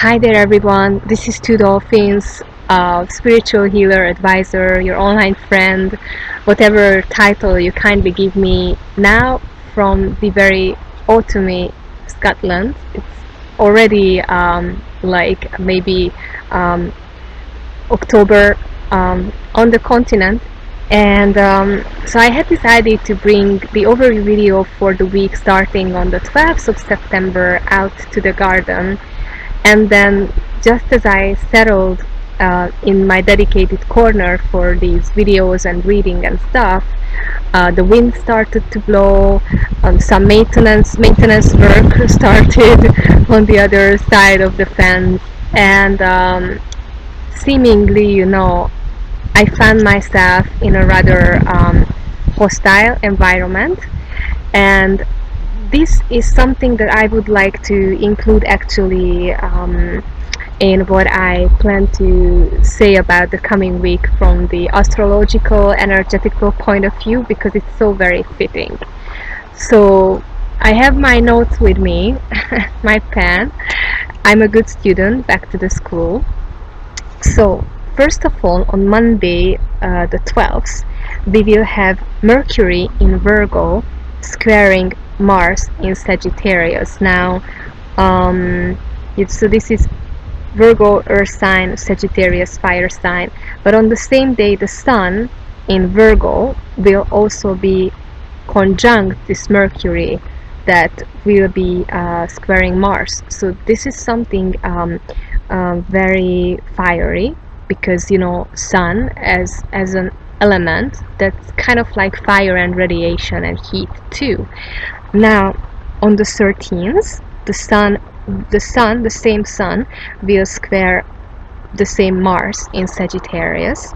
Hi there, everyone. This is TwoDolphins, spiritual healer, advisor, your online friend, whatever title you kindly give me. Now, from the very autumny Scotland, it's already like maybe um, October on the continent, and so I had decided to bring the overview video for the week starting on the 12th of September out to the garden. And then, just as I settled in my dedicated corner for these videos and reading and stuff, the wind started to blow. Some maintenance work started on the other side of the fence, and seemingly, I found myself in a rather hostile environment, and this is something that I would like to include actually in what I plan to say about the coming week from the astrological, energetical point of view, because it's so very fitting. So I have my notes with me, my pen. I'm a good student, back to the school. So first of all, on Monday, the 12th, we will have Mercury in Virgo squaring Mars in Sagittarius. Now, so this is Virgo earth sign, Sagittarius fire sign, but on the same day the Sun in Virgo will also be conjunct this Mercury that will be squaring Mars. So this is something very fiery, because Sun as an element that's kind of like fire and radiation and heat too. Now, on the 13th, the same Sun will square the same Mars in Sagittarius,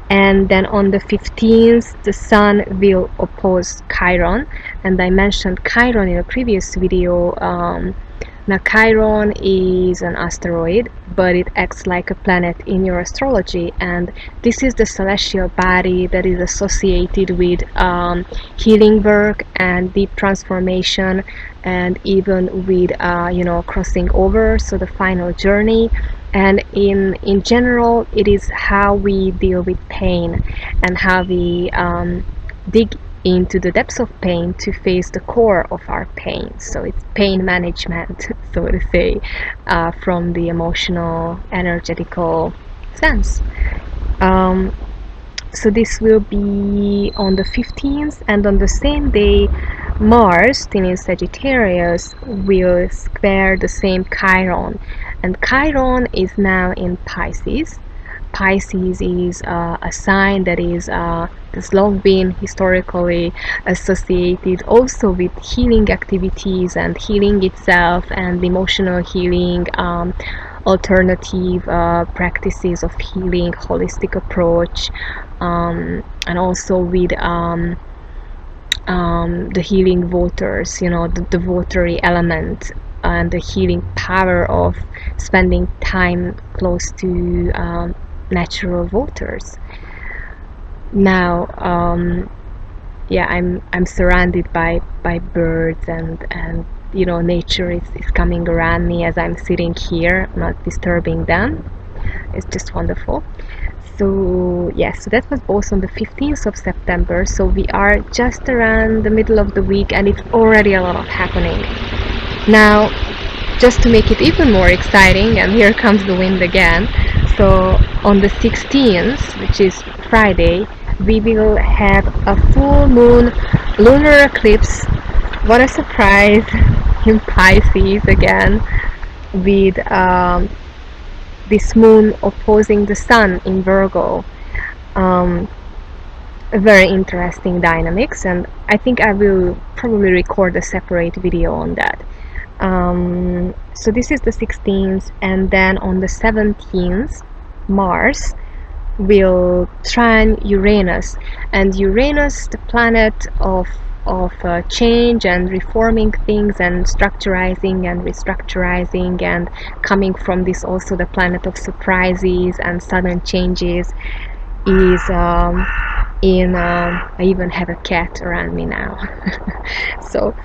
and then on the 15th the Sun will oppose Chiron, and I mentioned Chiron in a previous video. Now, Chiron is an asteroid, but it acts like a planet in your astrology, and this is the celestial body that is associated with healing work and deep transformation, and even with crossing over, so the final journey. And in general, it is how we deal with pain and how we dig into the depths of pain to face the core of our pain. So it's pain management, so to say, from the emotional, energetical sense. So this will be on the 15th, and on the same day Mars, still in Sagittarius, will square the same Chiron, and Chiron is now in Pisces. Pisces is a sign that is has long been historically associated also with healing activities and healing itself and emotional healing, alternative practices of healing, holistic approach, and also with the healing waters, the watery element and the healing power of spending time close to natural waters. Now, I'm surrounded by birds, and nature is coming around me as I'm sitting here, not disturbing them. It's just wonderful. So so that was both on the 15th of September. So we are just around the middle of the week, and it's already a lot happening. Now, just to make it even more exciting, and here comes the wind again. So on the 16th, which is Friday, we will have a full moon lunar eclipse. What a surprise, in Pisces again, with this moon opposing the Sun in Virgo. Very interesting dynamics, and I think I will probably record a separate video on that. So this is the 16th, and then on the 17th, Mars will trine Uranus, and Uranus, the planet of change and reforming things and structurizing and restructurizing, and coming from this also the planet of surprises and sudden changes, is I even have a cat around me now. So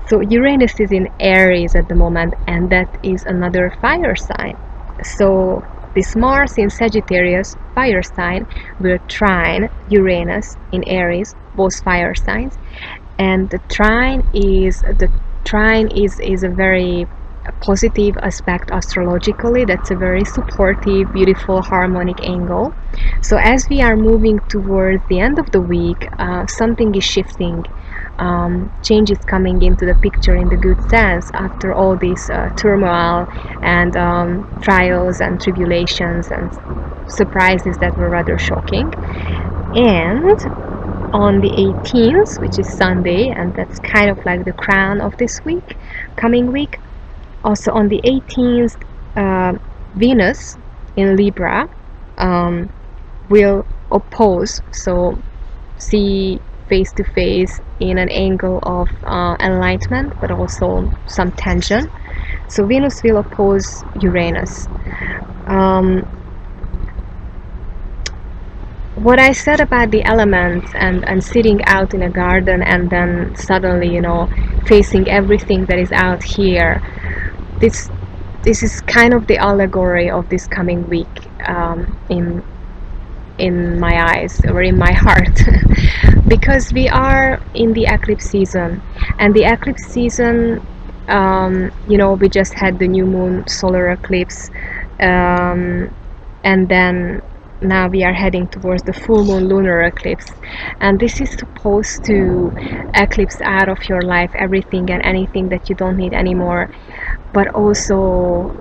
So Uranus is in Aries at the moment, and that is another fire sign. So this Mars in Sagittarius, fire sign, will trine Uranus in Aries, both fire signs. And the trine is a very positive aspect astrologically. That's a very supportive, beautiful, harmonic angle. So as we are moving towards the end of the week, something is shifting. Change is coming into the picture in the good sense after all this turmoil and trials and tribulations and surprises that were rather shocking. And on the 18th, which is Sunday, and that's kind of like the crown of this week, coming week. Also on the 18th, Venus in Libra will oppose, so see face to face in an angle of enlightenment, but also some tension. So Venus will oppose Uranus. What I said about the elements and sitting out in a garden and then suddenly, facing everything that is out here, this is kind of the allegory of this coming week, in my eyes or in my heart. Because we are in the eclipse season, and the eclipse season, we just had the new moon solar eclipse, and then now we are heading towards the full moon lunar eclipse, and this is supposed to eclipse out of your life everything and anything that you don't need anymore, but also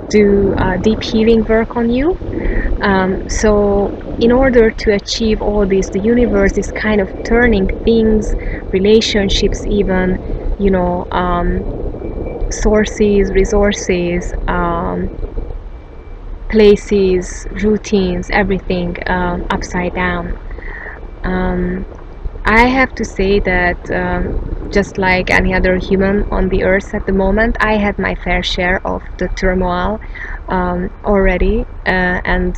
do deep healing work on you. So in order to achieve all this, the universe is kind of turning things, relationships even, sources, resources, places, routines, everything upside down. I have to say that just like any other human on the earth at the moment, I had my fair share of the turmoil already, and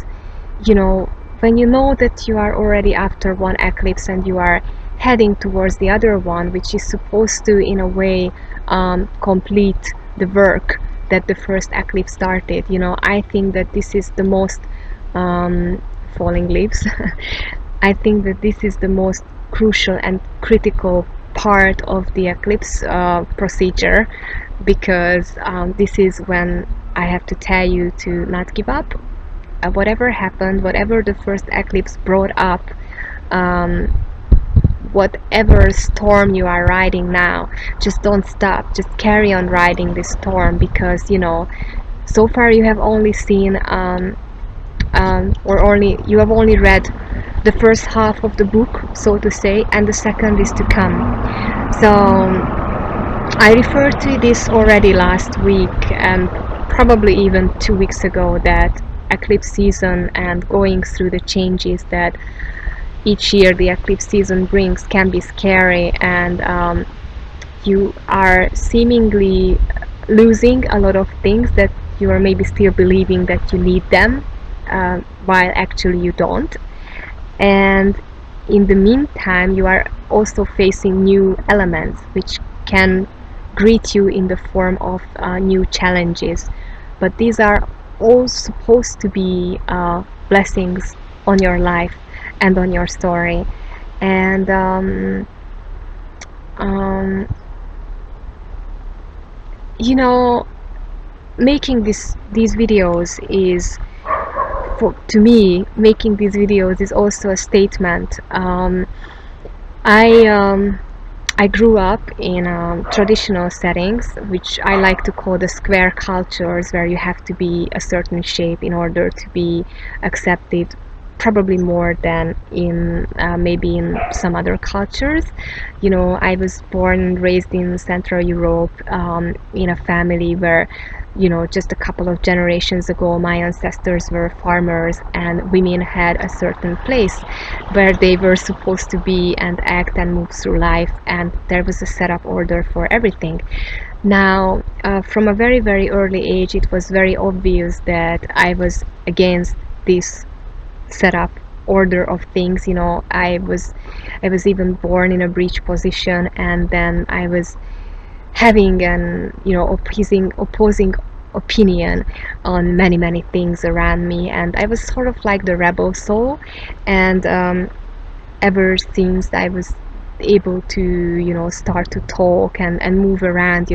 when you know that you are already after one eclipse and you are heading towards the other one, which is supposed to in a way complete the work that the first eclipse started, I think that this is the most falling leaves. I think that this is the most crucial and critical part of the eclipse procedure, because this is when I have to tell you to not give up. Whatever happened, whatever the first eclipse brought up, whatever storm you are riding now, just don't stop, just carry on riding this storm, because so far you have only seen you have only read the first half of the book, so to say, and the second is to come. So I referred to this already last week and probably even 2 weeks ago, that eclipse season and going through the changes that each year the eclipse season brings can be scary, and you are seemingly losing a lot of things that you are maybe still believing that you need them, while actually you don't. And in the meantime, you are also facing new elements which can greet you in the form of new challenges, but these are all supposed to be blessings on your life and on your story. And making these videos is, to me, making these videos is also a statement. I grew up in traditional settings, which I like to call the square cultures, where you have to be a certain shape in order to be accepted, probably more than in maybe in some other cultures. I was born and raised in Central Europe, in a family where, just a couple of generations ago, my ancestors were farmers, and women had a certain place where they were supposed to be and act and move through life, and there was a set up order for everything. Now, from a very, very early age, it was very obvious that I was against this setup order of things. I was even born in a breech position, and then I was having an opposing opinion on many things around me, and I was sort of like the rebel soul. And ever since I was able to start to talk and move around,